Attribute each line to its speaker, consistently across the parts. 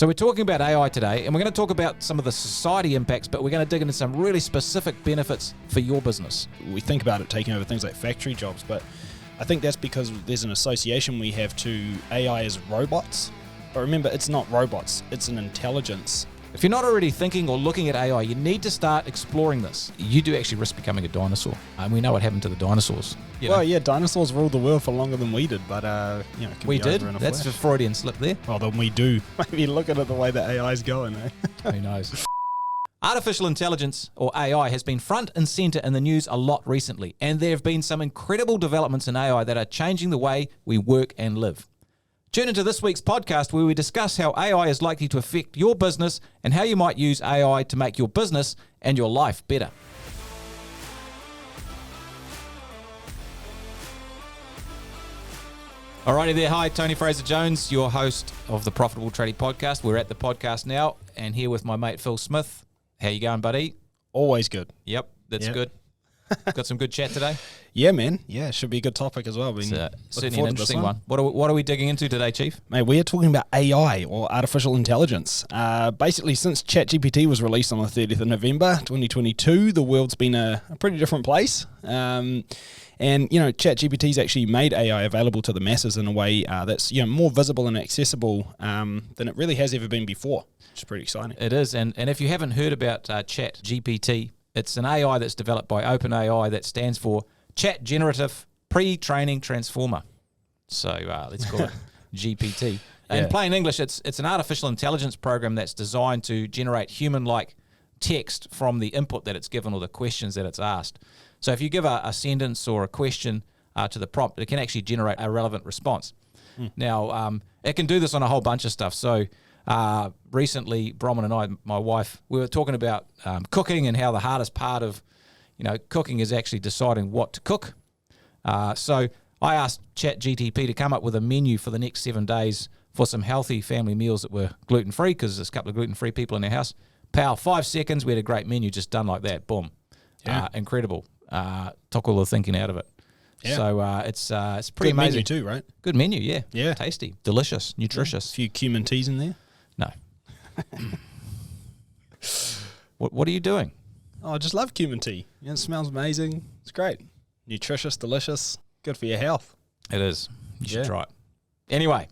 Speaker 1: So we're talking about AI today, and we're going to talk about some of the society impacts, but we're going to dig into some really specific benefits for your business.
Speaker 2: We think about it taking over things like factory jobs, but I think that's because there's an association we have to AI as robots. But remember, it's not robots, it's an intelligence.
Speaker 1: If you're not already thinking or looking at AI, you need to start exploring this. You do actually risk becoming a dinosaur. And we know what happened to the dinosaurs.
Speaker 2: Well, yeah, dinosaurs ruled the world for longer than we did, but, it can
Speaker 1: we
Speaker 2: be
Speaker 1: did.
Speaker 2: over in a
Speaker 1: That's
Speaker 2: flash.
Speaker 1: a Freudian slip there.
Speaker 2: Well, then we do. Maybe look at it the way that AI's going, eh?
Speaker 1: Who knows? Artificial intelligence, or AI, has been front and center in the news a lot recently, and there have been some incredible developments in AI that are changing the way we work and live. Tune into this week's podcast where we discuss how AI is likely to affect your business and how you might use AI to make your business and your life better. Alrighty there, hi, Tony Fraser Jones, your host of the Profitable Tradie podcast. We're at the podcast now and here with my mate Phil Smith. How you going, buddy?
Speaker 2: Always good.
Speaker 1: Yep, that's
Speaker 2: Yep.
Speaker 1: good. Got some good chat today?
Speaker 2: Yeah, man. Yeah, it should be a good topic as well.
Speaker 1: It's certainly an interesting one. What are we digging into today, Chief?
Speaker 2: Mate, we are talking about AI, or artificial intelligence. Basically, since ChatGPT was released on the 30th of November 2022, the world's been a pretty different place. And, ChatGPT's actually made AI available to the masses in a way that's more visible and accessible than it really has ever been before, which is pretty exciting.
Speaker 1: It is. And if you haven't heard about ChatGPT, it's an AI that's developed by OpenAI that stands for Chat Generative Pre-Training Transformer. So let's call it GPT. In plain English, it's an artificial intelligence program that's designed to generate human-like text from the input that it's given or the questions that it's asked. So if you give a sentence or a question to the prompt, it can actually generate a relevant response. Now, it can do this on a whole bunch of stuff. So recently, Bronwyn and I, my wife, we were talking about cooking and how the hardest part of cooking is actually deciding what to cook. So I asked ChatGPT to come up with a menu for the next 7 days for some healthy family meals that were gluten-free, because there's a couple of gluten-free people in our house. Pow, 5 seconds, we had a great menu just done like that. Boom.
Speaker 2: Yeah.
Speaker 1: Incredible. Took all the thinking out of it.
Speaker 2: Yeah.
Speaker 1: So it's pretty
Speaker 2: Good
Speaker 1: amazing.
Speaker 2: menu too, right?
Speaker 1: Good menu, yeah.
Speaker 2: Yeah.
Speaker 1: Tasty, delicious, nutritious.
Speaker 2: A few cumin teas in there.
Speaker 1: No. What are you doing?
Speaker 2: Oh, I just love cumin tea. It smells amazing. It's great. Nutritious, delicious, good for your health.
Speaker 1: It is. You should try it. Anyway,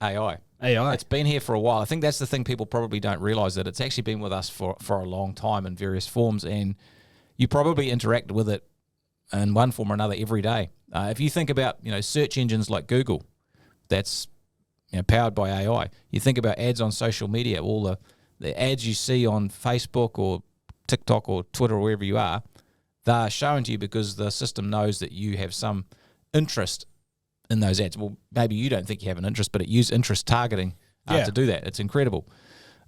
Speaker 1: AI.
Speaker 2: AI.
Speaker 1: It's been here for a while. I think that's the thing people probably don't realize, that it's actually been with us for a long time in various forms, and you probably interact with it in one form or another every day. If you think about search engines like Google, that's powered by AI. You think about ads on social media, all the ads you see on Facebook or TikTok or Twitter or wherever you are, they're shown to you because the system knows that you have some interest in those ads. Well, maybe you don't think you have an interest, but it uses interest targeting to do that. It's incredible.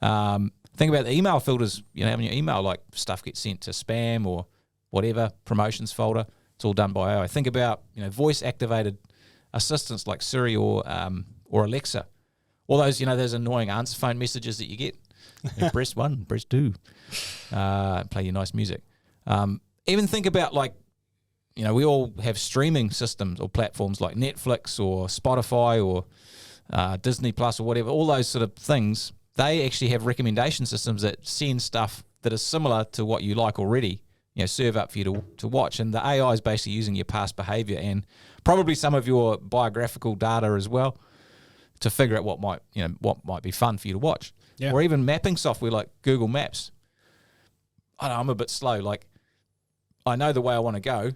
Speaker 1: Think about the email filters, having your email, like stuff gets sent to spam or whatever, promotions folder. It's all done by AI. Think about, voice-activated assistants like Siri or Alexa. All those, those annoying answer phone messages that you get. Press 1, press 2. Play your nice music. Even think about we all have streaming systems or platforms like Netflix or Spotify or Disney Plus or whatever. All those sort of things, they actually have recommendation systems that send stuff that is similar to what you like already, serve up for you to watch. And the AI is basically using your past behavior and probably some of your biographical data as well to figure out what might be fun for you to watch.
Speaker 2: Yeah.
Speaker 1: Or even mapping software like Google Maps. I know I'm a bit slow. I know the way I want to go,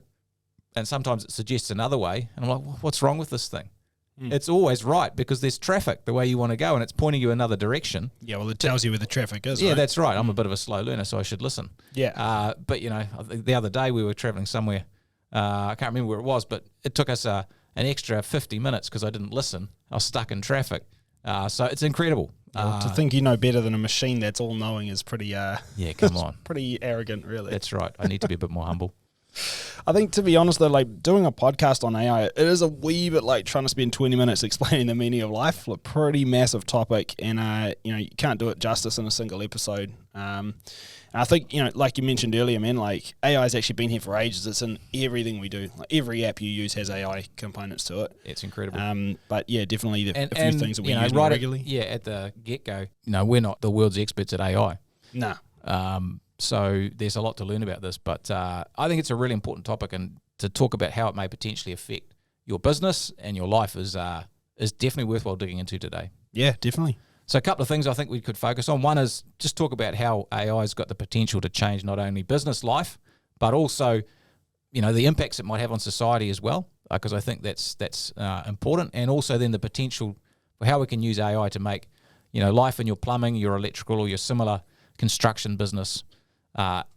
Speaker 1: and sometimes it suggests another way, and I'm like, what's wrong with this thing? It's always right because there's traffic the way you want to go, and it's pointing you another direction.
Speaker 2: Yeah, well, it tells you where the traffic is,
Speaker 1: Yeah,
Speaker 2: right?
Speaker 1: that's right. I'm a bit of a slow learner, so I should listen.
Speaker 2: Yeah.
Speaker 1: But, the other day we were traveling somewhere. I can't remember where it was, but it took us an extra 50 minutes because I didn't listen. I was stuck in traffic. So it's incredible.
Speaker 2: To think you know better than a machine that's all-knowing is pretty...
Speaker 1: yeah, come on.
Speaker 2: pretty arrogant, really.
Speaker 1: That's right. I need to be a bit more humble.
Speaker 2: I think, to be honest, though, like doing a podcast on AI, it is a wee bit like trying to spend 20 minutes explaining the meaning of life. A pretty massive topic, and you can't do it justice in a single episode. And I think, like you mentioned earlier, man, like AI's actually been here for ages. It's in everything we do. Like every app you use has AI components to it.
Speaker 1: It's incredible.
Speaker 2: But yeah, definitely a few things that we use
Speaker 1: right
Speaker 2: regularly.
Speaker 1: At the get-go, we're not the world's experts at AI.
Speaker 2: Nah.
Speaker 1: So there's a lot to learn about this, but I think it's a really important topic, and to talk about how it may potentially affect your business and your life is definitely worthwhile digging into today. Yeah,
Speaker 2: definitely.
Speaker 1: So a couple of things I think we could focus on. One is just talk about how AI has got the potential to change not only business life, but also, the impacts it might have on society as well, because I think that's important, and also then the potential for how we can use AI to make, life in your plumbing, your electrical, or your similar construction business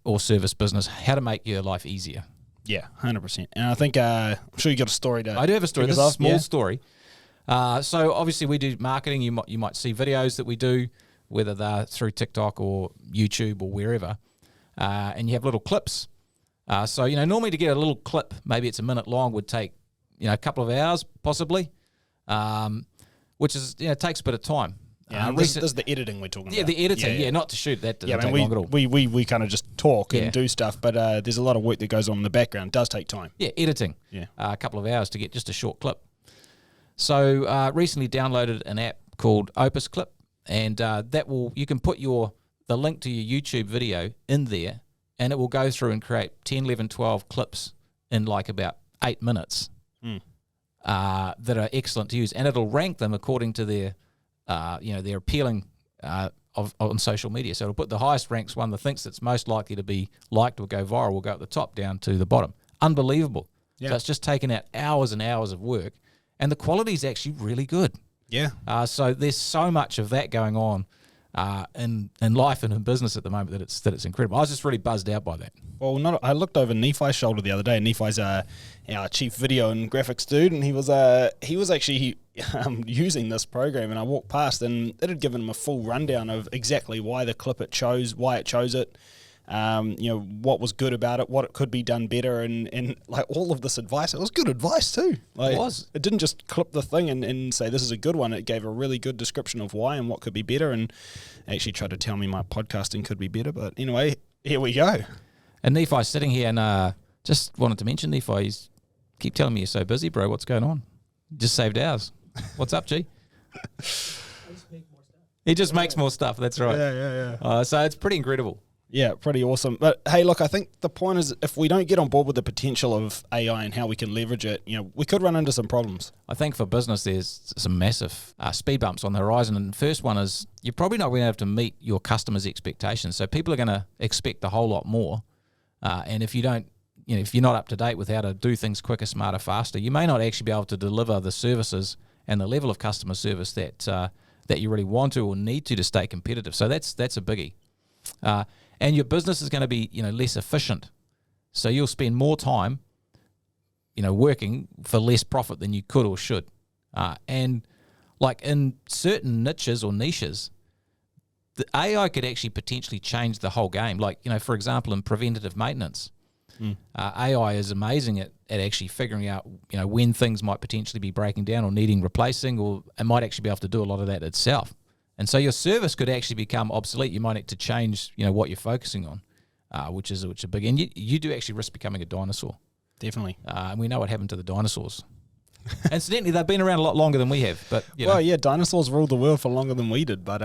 Speaker 1: or service business, how to make your life easier.
Speaker 2: Yeah, 100%. And I think I'm sure you got a story to.
Speaker 1: I do have a story. This is a small story. So obviously we do marketing. You might see videos that we do, whether they're through TikTok or YouTube or wherever, and you have little clips. So normally to get a little clip, maybe it's a minute long, would take a couple of hours possibly, which is takes a bit of time.
Speaker 2: Yeah, this is the editing we're talking about.
Speaker 1: Yeah, the editing. Yeah, not to shoot. That doesn't take long at all.
Speaker 2: We kind of just talk and do stuff, but there's a lot of work that goes on in the background. It does take time.
Speaker 1: Yeah, editing. Yeah, a couple of hours to get just a short clip. So recently downloaded an app called Opus Clip, and you can put the link to your YouTube video in there, and it will go through and create 10, 11, 12 clips in like about 8 minutes that are excellent to use, and it'll rank them according to their appealing on social media. So it'll put the highest ranks one that thinks that's most likely to be liked or go viral will go at the top down to the bottom. Unbelievable. Yeah. So it's just taken out hours and hours of work, and the quality is actually really good.
Speaker 2: Yeah.
Speaker 1: So there's so much of that going on in life and in business at the moment that it's incredible. I was just really buzzed out by that.
Speaker 2: Well, I looked over Nephi's shoulder the other day. Nephi's our chief video and graphics dude, and he was actually using this program, and I walked past, and it had given him a full rundown of exactly why the clip why it chose it, what was good about it, what it could be done better, and like all of this advice. It was good advice too. Like,
Speaker 1: it was.
Speaker 2: It didn't just clip the thing and say this is a good one. It gave a really good description of why and what could be better, and actually tried to tell me my podcasting could be better. But anyway, here we go.
Speaker 1: And Nephi's sitting here, and just wanted to mention, Nephi, keep telling me you're so busy, bro. What's going on? You just saved ours. What's up, G? He just makes more stuff. That's right.
Speaker 2: Yeah.
Speaker 1: So it's pretty incredible.
Speaker 2: Yeah, pretty awesome. But hey, look, I think the point is, if we don't get on board with the potential of AI and how we can leverage it, we could run into some problems.
Speaker 1: I think for business, there's some massive speed bumps on the horizon. And the first one is you're probably not going to have to meet your customers' expectations. So people are going to expect a whole lot more. And if you don't, if you're not up to date with how to do things quicker, smarter, faster, you may not actually be able to deliver the services and the level of customer service that you really want to or need to stay competitive. So that's a biggie. And your business is going to be, less efficient. So you'll spend more time, working for less profit than you could or should. And like in certain niches or niches, the AI could actually potentially change the whole game. Like, for example, in preventative maintenance, AI is amazing at actually figuring out, when things might potentially be breaking down or needing replacing, or it might actually be able to do a lot of that itself. And so your service could actually become obsolete. You might need to change, what you're focusing on, which is a big. And you do actually risk becoming a dinosaur.
Speaker 2: Definitely.
Speaker 1: And we know what happened to the dinosaurs. Incidentally, they've been around a lot longer than we have. But
Speaker 2: dinosaurs ruled the world for longer than we did. But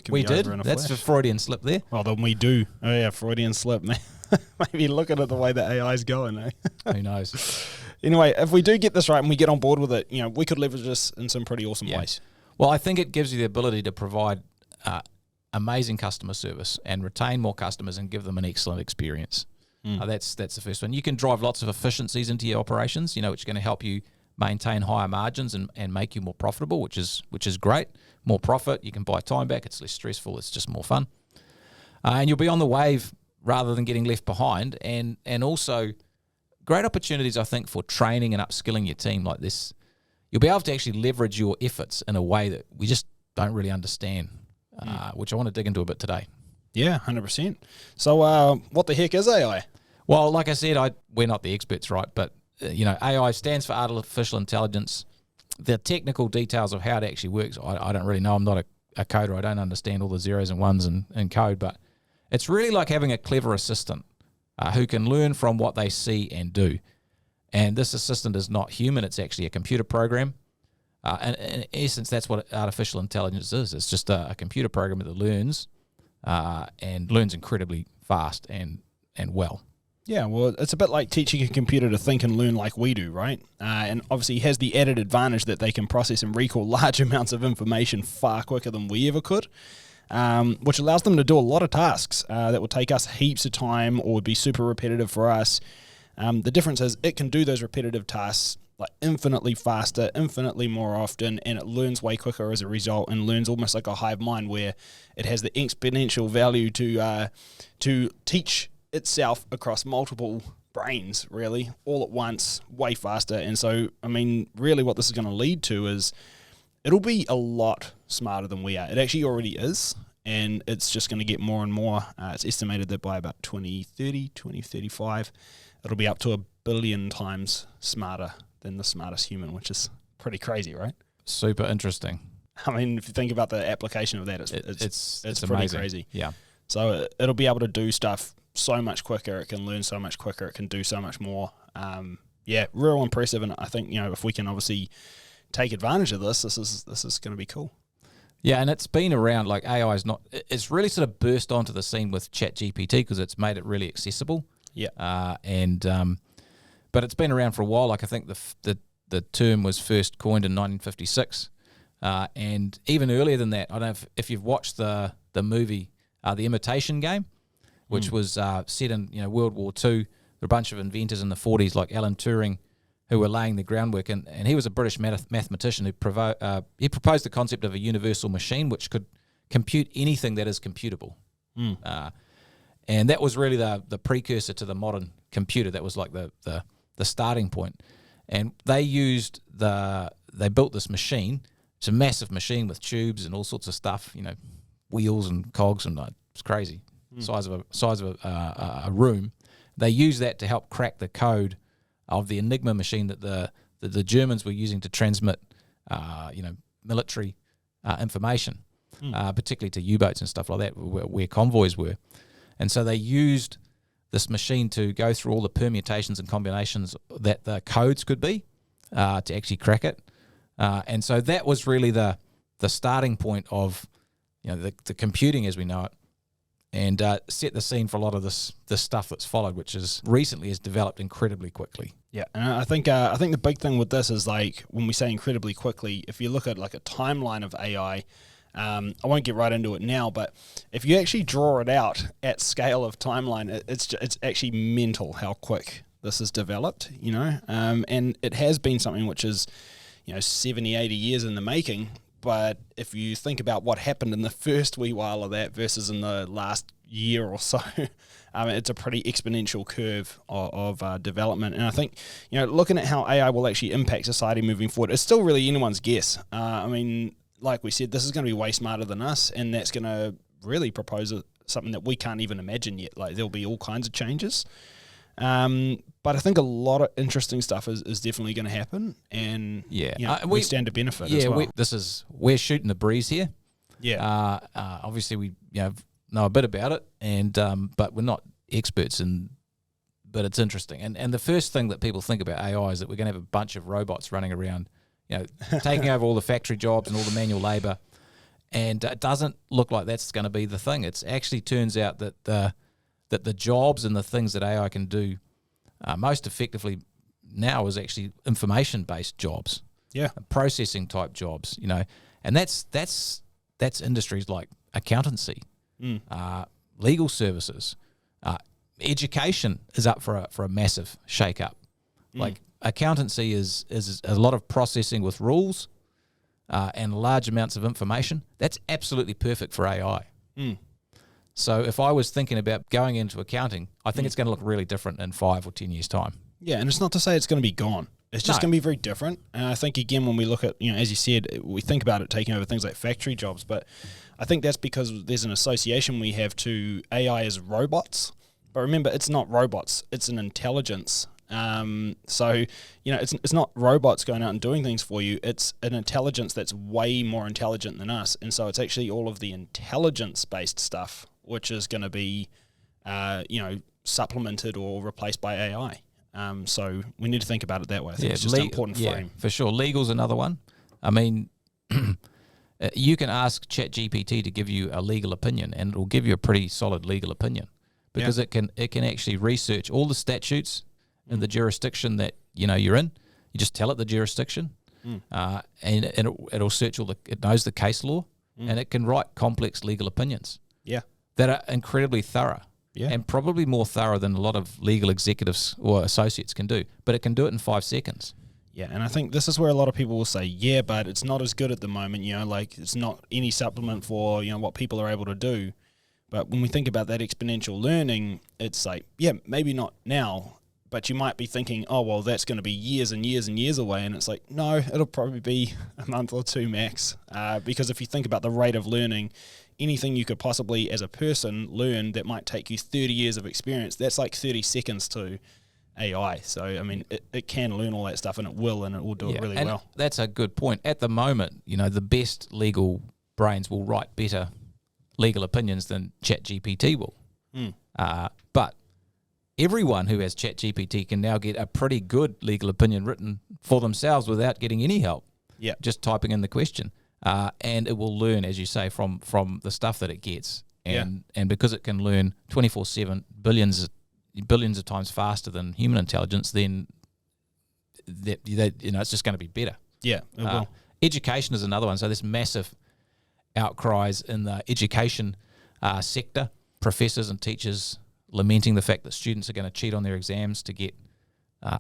Speaker 1: we did. That's a Freudian slip there.
Speaker 2: Well, then we do. Oh yeah, Freudian slip. Maybe look at it the way that AI is going. Eh?
Speaker 1: Who knows?
Speaker 2: Anyway, if we do get this right and we get on board with it, we could leverage this in some pretty awesome ways.
Speaker 1: Well, I think it gives you the ability to provide amazing customer service and retain more customers and give them an excellent experience. That's the first one. You can drive lots of efficiencies into your operations, which is going to help you maintain higher margins and make you more profitable, which is great. More profit, you can buy time back. It's less stressful. It's just more fun. And you'll be on the wave rather than getting left behind. And also great opportunities, I think, for training and upskilling your team like this. You'll be able to actually leverage your efforts in a way that we just don't really understand, which I want to dig into a bit today.
Speaker 2: Yeah, 100%. So what the heck is AI?
Speaker 1: Well, like I said, we're not the experts, right? But AI stands for artificial intelligence. The technical details of how it actually works, I don't really know. I'm not a coder. I don't understand all the zeros and ones in code, but it's really like having a clever assistant who can learn from what they see and do. And this assistant is not human. It's actually a computer program. And in essence, that's what artificial intelligence is. It's just a computer program that learns and learns incredibly fast and well.
Speaker 2: Yeah, well, it's a bit like teaching a computer to think and learn like we do, right? And obviously it has the added advantage that they can process and recall large amounts of information far quicker than we ever could, which allows them to do a lot of tasks that would take us heaps of time or would be super repetitive for us. The difference is it can do those repetitive tasks like infinitely faster, infinitely more often, and it learns way quicker as a result, and learns almost like a hive mind where it has the exponential value to teach itself across multiple brains, really, all at once, way faster. And so, I mean, really what this is going to lead to is it'll be a lot smarter than we are. It actually already is, and it's just going to get more and more. It's estimated that by about 2030, 2035, it'll be up to 1 billion times smarter than the smartest human, which is pretty crazy, right?
Speaker 1: Super interesting.
Speaker 2: I mean, if you think about the application of that, it's pretty
Speaker 1: amazing.
Speaker 2: crazy.
Speaker 1: Yeah.
Speaker 2: So it'll be able to do stuff so much quicker. It can learn so much quicker. It can do so much more. Real impressive. And I think, if we can obviously take advantage of this is going to be cool.
Speaker 1: Yeah, and it's been around, like AI is not, it's really sort of burst onto the scene with ChatGPT because it's made it really accessible.
Speaker 2: Yeah.
Speaker 1: But it's been around for a while. Like I think the term was first coined in 1956. And even earlier than that, I don't know if you've watched the movie, The Imitation Game, which was set in World War II. There were a bunch of inventors in the 40s like Alan Turing who were laying the groundwork, and he was a British mathematician who he proposed the concept of a universal machine which could compute anything that is computable. And that was really the precursor to the modern computer. That was like the starting point. And they built this machine. It's a massive machine with tubes and all sorts of stuff, wheels and cogs, and it's crazy. Size of a room. They used that to help crack the code of the Enigma machine that the Germans were using to transmit, military information, particularly to U-boats and stuff like that, where convoys were. And so they used this machine to go through all the permutations and combinations that the codes could be to actually crack it. And so that was really the starting point of the computing as we know it, and set the scene for a lot of this stuff that's followed, which is recently has developed incredibly quickly.
Speaker 2: Yeah, and I think the big thing with this is, like, when we say incredibly quickly, if you look at like a timeline of AI, I won't get right into it now, but if you actually draw it out at scale of timeline, it's actually mental how quick this has developed, and it has been something which is 70, 80 years in the making. But if you think about what happened in the first wee while of that versus in the last year or so, it's a pretty exponential curve of development. And I think, looking at how AI will actually impact society moving forward, it's still really anyone's guess. Like we said, this is going to be way smarter than us, and that's going to really propose something that we can't even imagine yet. Like, there'll be all kinds of changes. But I think a lot of interesting stuff is definitely going to happen, and we stand to benefit as well.
Speaker 1: We're shooting the breeze here.
Speaker 2: Yeah.
Speaker 1: Obviously we know a bit about it, and but we're not experts but it's interesting. And the first thing that people think about AI is that we're going to have a bunch of robots running around, taking over all the factory jobs and all the manual labor, and it doesn't look like that's going to be the thing. It actually turns out that the jobs and the things that AI can do most effectively now is actually information-based jobs, processing type jobs, and that's industries like accountancy, legal services, education is up for a massive shake-up. Like accountancy is a lot of processing with rules and large amounts of information. That's absolutely perfect for AI. So if I was thinking about going into accounting, I think it's going to look really different in 5 or 10 years' time.
Speaker 2: Yeah, and it's not to say it's going to be gone. It's just going to be very different. And I think, again, when we look at, as you said, we think about it taking over things like factory jobs, but I think that's because there's an association we have to AI as robots. But remember, it's not robots; it's an intelligence. So it's not robots going out and doing things for you. It's an intelligence that's way more intelligent than us, and so it's actually all of the intelligence-based stuff which is going to be, supplemented or replaced by AI. So we need to think about it that way. I think it's just an important frame.
Speaker 1: For sure. Legal's another one. I mean, you can ask ChatGPT to give you a legal opinion, and it'll give you a pretty solid legal opinion because it can actually research all the statutes in the jurisdiction that you're in. You just tell it the jurisdiction, and it'll search it knows the case law, and it can write complex legal opinions.
Speaker 2: Yeah,
Speaker 1: that are incredibly thorough. Yeah. And probably more thorough than a lot of legal executives or associates can do. But it can do it in 5 seconds.
Speaker 2: Yeah, and I think this is where a lot of people will say, yeah, but it's not as good at the moment, like it's not any supplement for, what people are able to do. But when we think about that exponential learning, it's like, yeah, maybe not now, but you might be thinking, oh, well, that's going to be years and years and years away. And it's like, no, it'll probably be a month or 2 max. Because if you think about the rate of learning, anything you could possibly, as a person, learn that might take you 30 years of experience, that's like 30 seconds to AI. So, I mean, it can learn all that stuff, and it will do it really well.
Speaker 1: That's a good point. At the moment, the best legal brains will write better legal opinions than ChatGPT will. But everyone who has ChatGPT can now get a pretty good legal opinion written for themselves without getting any help.
Speaker 2: Yeah,
Speaker 1: just typing in the question. And it will learn, as you say, from the stuff that it gets, and because it can learn 24/7, billions of times faster than human intelligence, then it's just going to be better.
Speaker 2: Yeah, it will.
Speaker 1: Education is another one. So there's massive outcries in the education sector. Professors and teachers lamenting the fact that students are going to cheat on their exams to get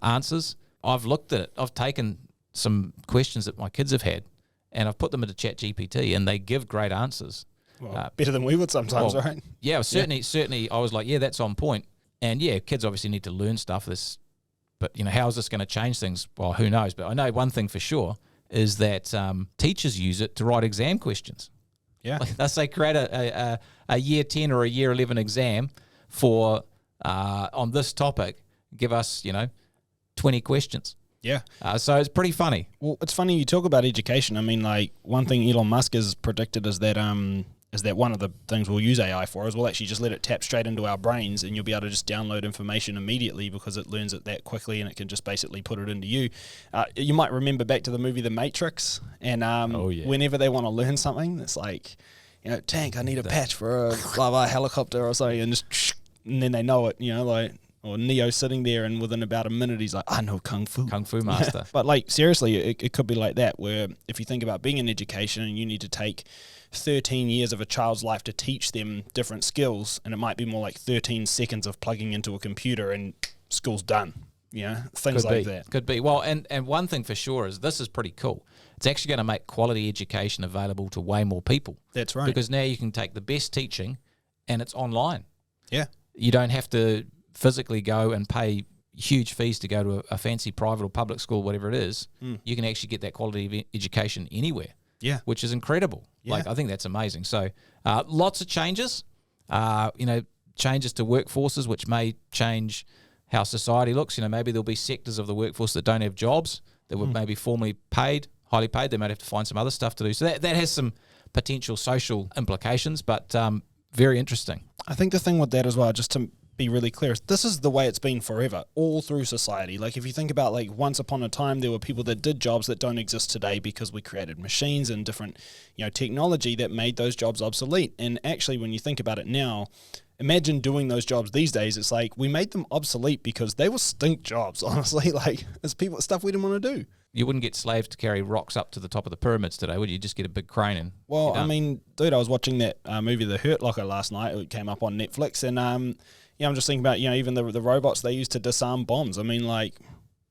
Speaker 1: answers. I've looked at it. I've taken some questions that my kids have had, and I've put them into ChatGPT, and they give great answers.
Speaker 2: Well, better than we would sometimes, right?
Speaker 1: Yeah, certainly. I was like, yeah, that's on point. And yeah, kids obviously need to learn stuff. But how is this going to change things? Well, who knows? But I know one thing for sure is that teachers use it to write exam questions.
Speaker 2: Yeah,
Speaker 1: like, let's say create a year 10 or a year 11 exam for on this topic. Give us 20 questions.
Speaker 2: Yeah.
Speaker 1: So it's pretty funny.
Speaker 2: Well, it's funny you talk about education. I mean, like, one thing Elon Musk has predicted is that one of the things we'll use AI for is we'll actually just let it tap straight into our brains, and you'll be able to just download information immediately because it learns it that quickly, and it can just basically put it into you. You might remember back to the movie The Matrix, and whenever they want to learn something, it's like, Tank, I need a patch for a blah blah helicopter or something, and then they know it, or Neo sitting there, and within about a minute he's like, I know Kung Fu
Speaker 1: master.
Speaker 2: But like, seriously, it could be like that, where if you think about being in education and you need to take 13 years of a child's life to teach them different skills, and it might be more like 13 seconds of plugging into a computer and school's done. Things like that.
Speaker 1: Could be. Well, and one thing for sure is this is pretty cool. It's actually going to make quality education available to way more people.
Speaker 2: That's right.
Speaker 1: Because now you can take the best teaching and it's online.
Speaker 2: Yeah.
Speaker 1: You don't have to physically go and pay huge fees to go to a fancy private or public school, whatever it is. You can actually get that quality education anywhere.
Speaker 2: Yeah.
Speaker 1: Which is incredible. Yeah. Like, I think that's amazing. So lots of changes, changes to workforces, which may change how society looks. Maybe there'll be sectors of the workforce that don't have jobs that were maybe formerly highly paid. They might have to find some other stuff to do. So that has some potential social implications, but very interesting.
Speaker 2: I think the thing with that as well, just to be really clear, this is the way it's been forever, all through society. Like, if you think about, like, once upon a time, there were people that did jobs that don't exist today because we created machines and different, technology that made those jobs obsolete. And actually, when you think about it now, imagine doing those jobs these days. It's like we made them obsolete because they were stink jobs, honestly. Like, it's stuff we didn't want to do.
Speaker 1: You wouldn't get slaves to carry rocks up to the top of the pyramids today, would you? Just get a big crane and...
Speaker 2: Well, I mean, dude, I was watching that movie The Hurt Locker last night. It came up on Netflix, and I'm just thinking about, even the robots they use to disarm bombs. I mean, like,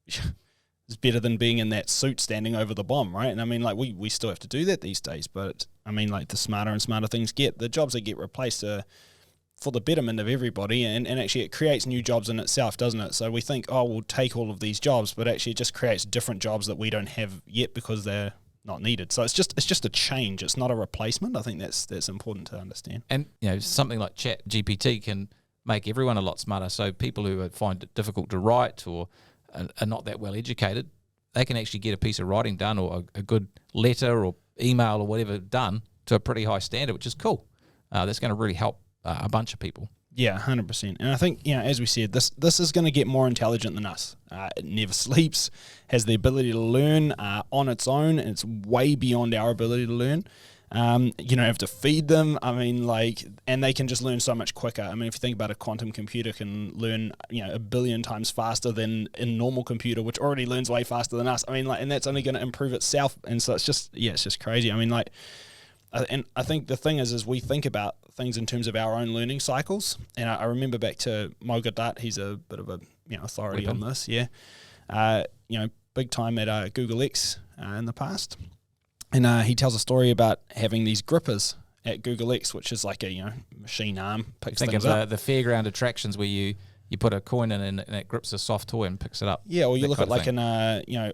Speaker 2: it's better than being in that suit standing over the bomb, right? And I mean, like, we still have to do that these days, but I mean, like, the smarter and smarter things get, the jobs that get replaced are for the betterment of everybody, and actually it creates new jobs in itself, doesn't it? So we think, we'll take all of these jobs, but actually it just creates different jobs that we don't have yet because they're not needed. So it's just a change. It's not a replacement. I think that's important to understand.
Speaker 1: And something like ChatGPT can make everyone a lot smarter. So people who find it difficult to write or are not that well educated, they can actually get a piece of writing done or a good letter or email or whatever done to a pretty high standard, which is cool. That's going to really help a bunch of people.
Speaker 2: Yeah, 100%. And I think, as we said, this is going to get more intelligent than us. It never sleeps, has the ability to learn on its own, and it's way beyond our ability to learn. You don't have to feed them. And they can just learn so much quicker. I mean, if you think about a quantum computer can learn, 1 billion times faster than a normal computer, which already learns way faster than us. And that's only going to improve itself. And so it's just crazy. And I think the thing is we think about things in terms of our own learning cycles. And I remember back to Moga Dutt. He's a bit of a authority on this. Yeah, big time at Google X in the past. And he tells a story about having these grippers at Google X, which is like a machine arm picks
Speaker 1: Think
Speaker 2: things
Speaker 1: of
Speaker 2: up.
Speaker 1: the fairground attractions where you put a coin in and it grips a soft toy and picks it up.
Speaker 2: Yeah, or you look at like an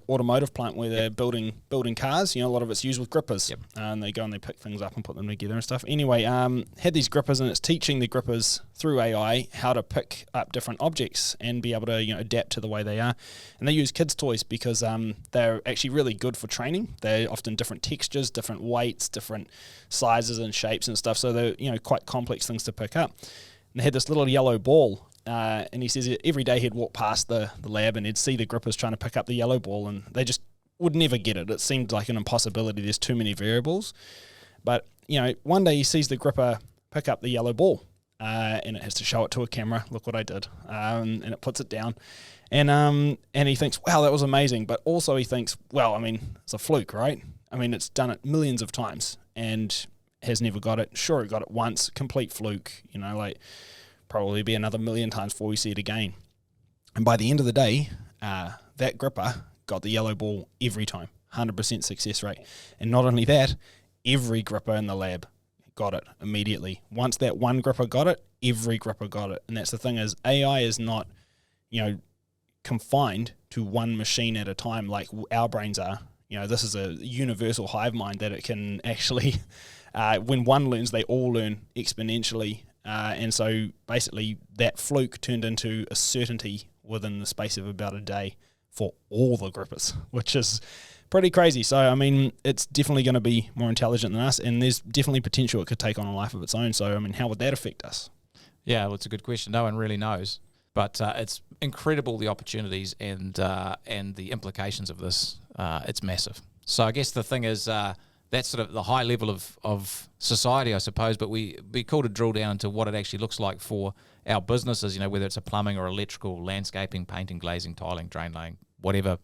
Speaker 2: automotive plant where they're building cars. A lot of it's used with grippers, and they go and they pick things up and put them together and stuff. Anyway, had these grippers, and it's teaching the grippers through AI how to pick up different objects and be able to adapt to the way they are. And they use kids' toys because they're actually really good for training. They're often different textures, different weights, different sizes and shapes and stuff. So they're quite complex things to pick up. And they had this little yellow ball. And he says every day he'd walk past the lab and he'd see the grippers trying to pick up the yellow ball, and they just would never get it. It seemed like an impossibility. There's too many variables. But, one day he sees the gripper pick up the yellow ball, and it has to show it to a camera. Look what I did. And it puts it down. And he thinks, wow, that was amazing. But also he thinks, well, it's a fluke, right? It's done it millions of times and has never got it. Sure, it got it once, complete fluke, probably be another million times before we see it again. And by the end of the day, that gripper got the yellow ball every time, 100% success rate. And not only that, every gripper in the lab got it immediately. Once that one gripper got it, every gripper got it. And that's the thing is AI is not, confined to one machine at a time like our brains are. This is a universal hive mind that it can actually, when one learns, they all learn exponentially. And so basically that fluke turned into a certainty within the space of about a day for all the grippers, which is pretty crazy. So, it's definitely going to be more intelligent than us, and there's definitely potential it could take on a life of its own. So, how would that affect us?
Speaker 1: Yeah, well, it's a good question. No one really knows. But it's incredible, the opportunities and the implications of this. It's massive. So I guess the thing is... that's sort of the high level of society, I suppose, but we'd be cool to drill down into what it actually looks like for our businesses, whether it's a plumbing or electrical, landscaping, painting, glazing, tiling, drain laying, whatever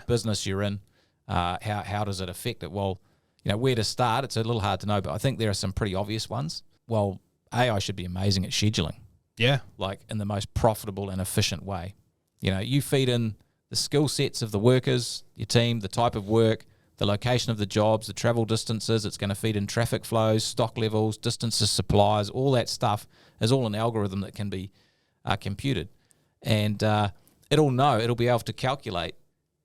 Speaker 1: business you're in. How does it affect it? Well, where to start, it's a little hard to know, but I think there are some pretty obvious ones. Well, AI should be amazing at scheduling. Yeah. Like in the most profitable and efficient way. You feed in the skill sets of the workers, your team, the type of work, the location of the jobs, the travel distances. It's going to feed in traffic flows, stock levels, distances, supplies, all that stuff is all an algorithm that can be computed. And it'll be able to calculate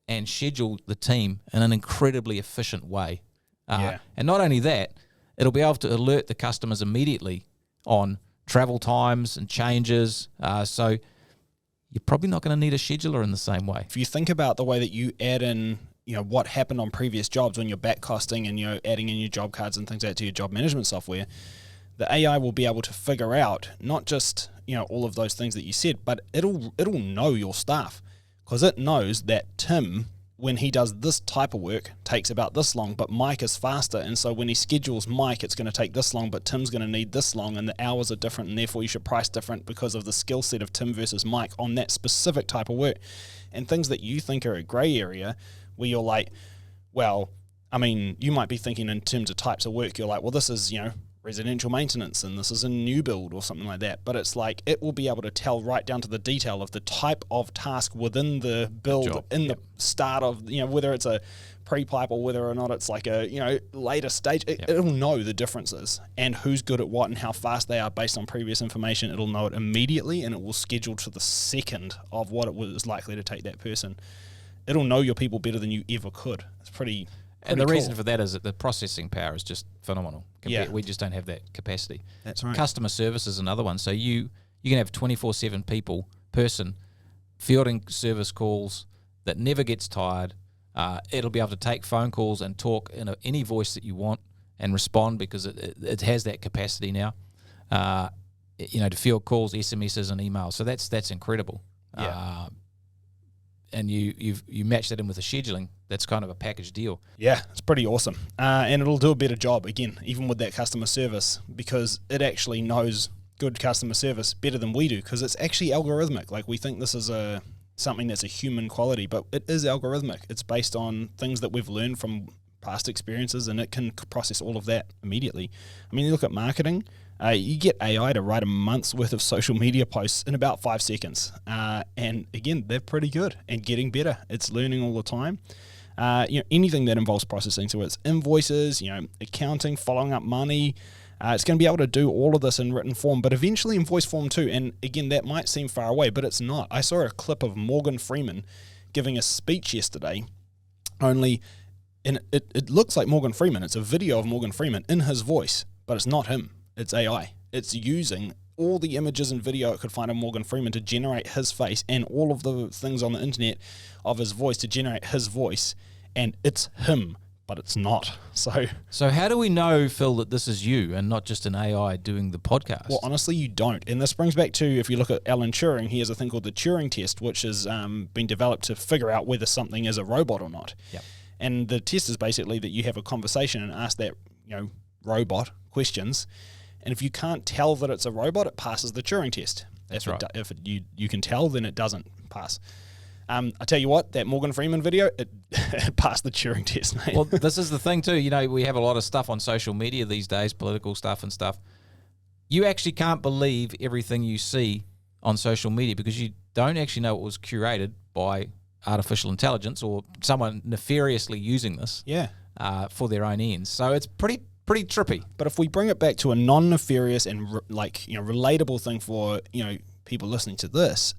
Speaker 1: and schedule the team in an incredibly efficient way. And not only that, it'll be able to alert the customers immediately on travel times and changes. So you're probably not going to need a scheduler in the same way.
Speaker 2: If you think about the way that you add in what happened on previous jobs when you're back costing and adding in your job cards and things like that to your job management software, the AI will be able to figure out not just all of those things that you said, but it'll know your staff, because it knows that Tim, when he does this type of work, takes about this long, but Mike is faster, and so when he schedules Mike, it's going to take this long, but Tim's going to need this long, and the hours are different, and therefore you should price different because of the skill set of Tim versus Mike on that specific type of work. And things that you think are a grey area, where you're like, well, you might be thinking in terms of types of work. You're like, well, this is, residential maintenance and this is a new build or something like that. But it's like it will be able to tell right down to the detail of the type of task within the build, the start of, whether it's a pre-pipe or whether or not it's like a, later stage. It'll know the differences and who's good at what and how fast they are based on previous information. It'll know it immediately, and it will schedule to the second of what it was likely to take that person. It'll know your people better than you ever could. It's pretty
Speaker 1: And the
Speaker 2: cool.
Speaker 1: reason for that is that the processing power is just phenomenal. We just don't have that capacity.
Speaker 2: That's right.
Speaker 1: Customer service is another one. So you you can have 24/7 person fielding service calls that never gets tired. It'll be able to take phone calls and talk in any voice that you want and respond because it has that capacity now. To field calls, SMSs, and emails. So that's incredible.
Speaker 2: Yeah.
Speaker 1: And you match that in with the scheduling. That's kind of a package deal.
Speaker 2: Yeah, it's pretty awesome. And it'll do a better job, again, even with that customer service, because it actually knows good customer service better than we do, because it's actually algorithmic. Like, we think this is something that's a human quality, but it is algorithmic. It's based on things that we've learned from past experiences, and it can process all of that immediately. I mean, you look at marketing, you get AI to write a month's worth of social media posts in about 5 seconds. And again, they're pretty good and getting better. It's learning all the time. Anything that involves processing, so it's invoices, accounting, following up money, it's going to be able to do all of this in written form, but eventually in voice form too. And again, that might seem far away, but it's not. I saw a clip of Morgan Freeman giving a speech yesterday, and it looks like Morgan Freeman. It's a video of Morgan Freeman in his voice, but it's not him. It's AI. It's using all the images and video it could find of Morgan Freeman to generate his face and all of the things on the internet of his voice to generate his voice, and it's him. But it's not. So
Speaker 1: how do we know, Phil, that this is you and not just an AI doing the podcast?
Speaker 2: Well, honestly, you don't. And this brings back to, if you look at Alan Turing, he has a thing called the Turing test, which has been developed to figure out whether something is a robot or not.
Speaker 1: Yep.
Speaker 2: And the test is basically that you have a conversation and ask that robot questions, and if you can't tell that it's a robot, it passes the Turing test.
Speaker 1: That's right.
Speaker 2: If you can tell, then it doesn't pass. I tell you what, that Morgan Freeman video, it passed the Turing test, mate.
Speaker 1: Well, this is the thing too. We have a lot of stuff on social media these days, political stuff and stuff. You actually can't believe everything you see on social media because you don't actually know it was curated by artificial intelligence or someone nefariously using this for their own ends. So it's pretty trippy.
Speaker 2: But if we bring it back to a non-nefarious and relatable thing for people listening to this,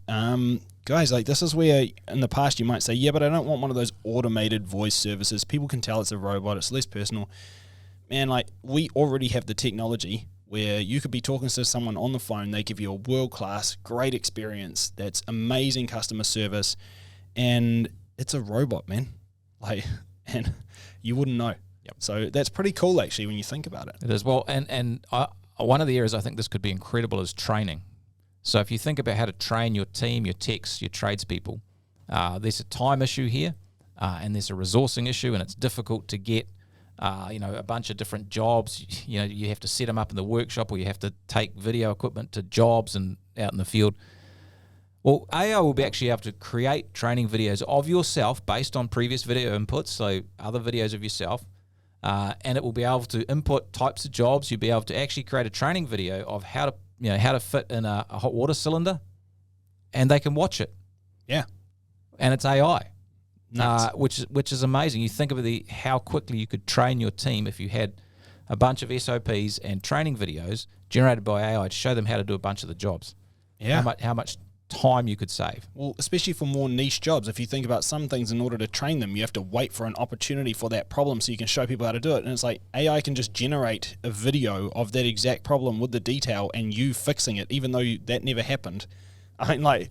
Speaker 2: guys, this is where in the past you might say, yeah, but I don't want one of those automated voice services. People can tell it's a robot. It's less personal. Man, we already have the technology where you could be talking to someone on the phone. They give you a world-class, great experience. That's amazing customer service. And it's a robot, man. And you wouldn't know.
Speaker 1: Yep.
Speaker 2: So that's pretty cool, actually, when you think about it.
Speaker 1: It is. Well, and one of the areas I think this could be incredible is training. So if you think about how to train your team, your techs, your tradespeople, there's a time issue here, and there's a resourcing issue, and it's difficult to get, a bunch of different jobs. You have to set them up in the workshop, or you have to take video equipment to jobs and out in the field. Well, AI will be actually able to create training videos of yourself based on previous video inputs, so other videos of yourself, and it will be able to input types of jobs. You'll be able to actually create a training video of how to fit in a hot water cylinder, and they can watch it.
Speaker 2: Yeah.
Speaker 1: And it's AI,
Speaker 2: Nuts.
Speaker 1: which is amazing. You think of how quickly you could train your team if you had a bunch of SOPs and training videos generated by AI to show them how to do a bunch of the jobs.
Speaker 2: Yeah.
Speaker 1: How much time you could save.
Speaker 2: Well, especially for more niche jobs. If you think about some things, in order to train them, you have to wait for an opportunity for that problem so you can show people how to do it. And it's like AI can just generate a video of that exact problem with the detail and you fixing it, even though that never happened. I mean,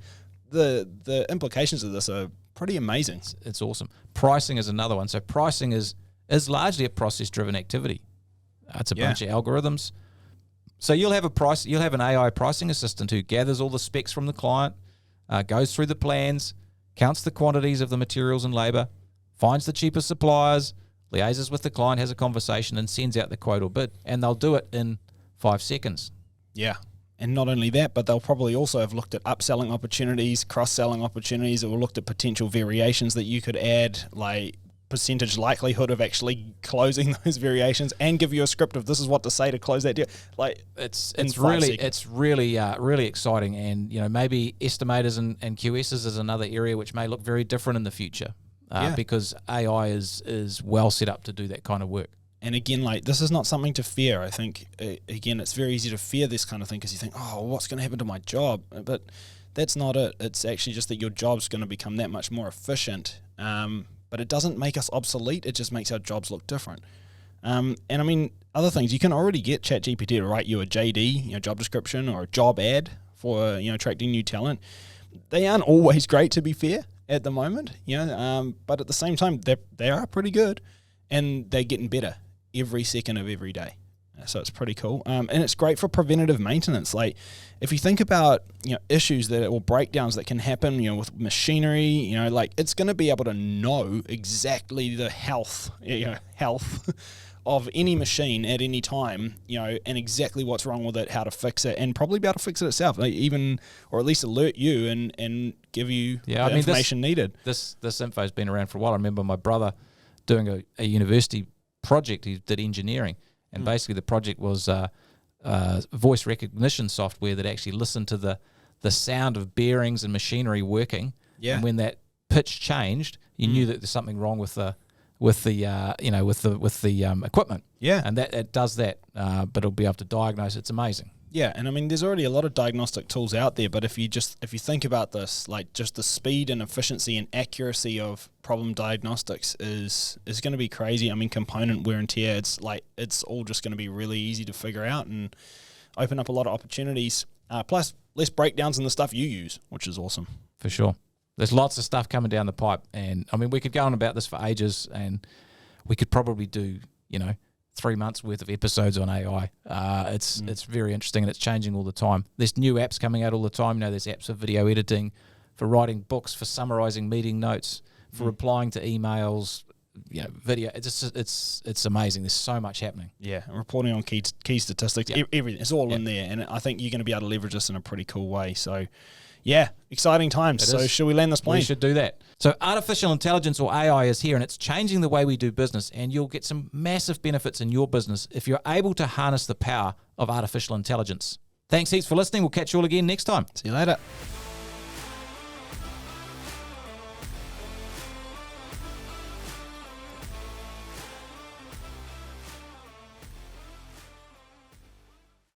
Speaker 2: the implications of this are pretty amazing.
Speaker 1: It's awesome. Pricing is another one. So pricing is largely a process-driven activity. It's a bunch of algorithms. So you'll have an AI pricing assistant who gathers all the specs from the client, goes through the plans, counts the quantities of the materials and labor, finds the cheapest suppliers, liaises with the client, has a conversation, and sends out the quote or bid. And they'll do it in 5 seconds.
Speaker 2: Yeah. And not only that, but they'll probably also have looked at upselling opportunities, cross-selling opportunities, or looked at potential variations that you could add, like percentage likelihood of actually closing those variations, and give you a script of this is what to say to close that deal.
Speaker 1: It's really exciting, and maybe estimators and QSs is another area which may look very different in the future, because AI is well set up to do that kind of work.
Speaker 2: And again, this is not something to fear. I think again, it's very easy to fear this kind of thing because you think, oh, what's going to happen to my job? But that's not it. It's actually just that your job's going to become that much more efficient. But it doesn't make us obsolete. It just makes our jobs look different. And I mean, other things, you can already get ChatGPT to write you a JD, job description, or a job ad for attracting new talent. They aren't always great, to be fair, at the moment, but at the same time, they are pretty good, and they're getting better every second of every day. So it's pretty cool, and it's great for preventative maintenance. Like, if you think about issues or breakdowns that can happen, with machinery, like, it's going to be able to know exactly the health of any machine at any time, and exactly what's wrong with it, how to fix it, and probably be able to fix it itself, like or at least alert you and give you the information needed.
Speaker 1: This info has been around for a while. I remember my brother doing a university project. He did engineering. And basically the project was voice recognition software that actually listened to the sound of bearings and machinery working. Yeah. And when that pitch changed, you knew that there's something wrong with the equipment. Yeah. And that does that, but it'll be able to diagnose. It's amazing.
Speaker 2: Yeah, and I mean, there's already a lot of diagnostic tools out there, but if you think about this, like, just the speed and efficiency and accuracy of problem diagnostics is going to be crazy. I mean, component wear and tear, it's all just going to be really easy to figure out and open up a lot of opportunities. Plus, less breakdowns in the stuff you use, which is awesome.
Speaker 1: For sure. There's lots of stuff coming down the pipe, and I mean, we could go on about this for ages, and we could probably do, 3 months worth of episodes on AI. It's very interesting, and it's changing all the time. There's new apps coming out all the time. There's apps for video editing, for writing books, for summarizing meeting notes, for replying to emails, video. It's amazing. There's so much happening.
Speaker 2: Yeah, and reporting on key statistics, everything. It's all in there, and I think you're going to be able to leverage this in a pretty cool way. So, yeah, exciting times. So should we land this plane?
Speaker 1: We should do that. So artificial intelligence, or AI, is here, and it's changing the way we do business, and you'll get some massive benefits in your business if you're able to harness the power of artificial intelligence. Thanks heaps for listening. We'll catch you all again next time.
Speaker 2: See you later.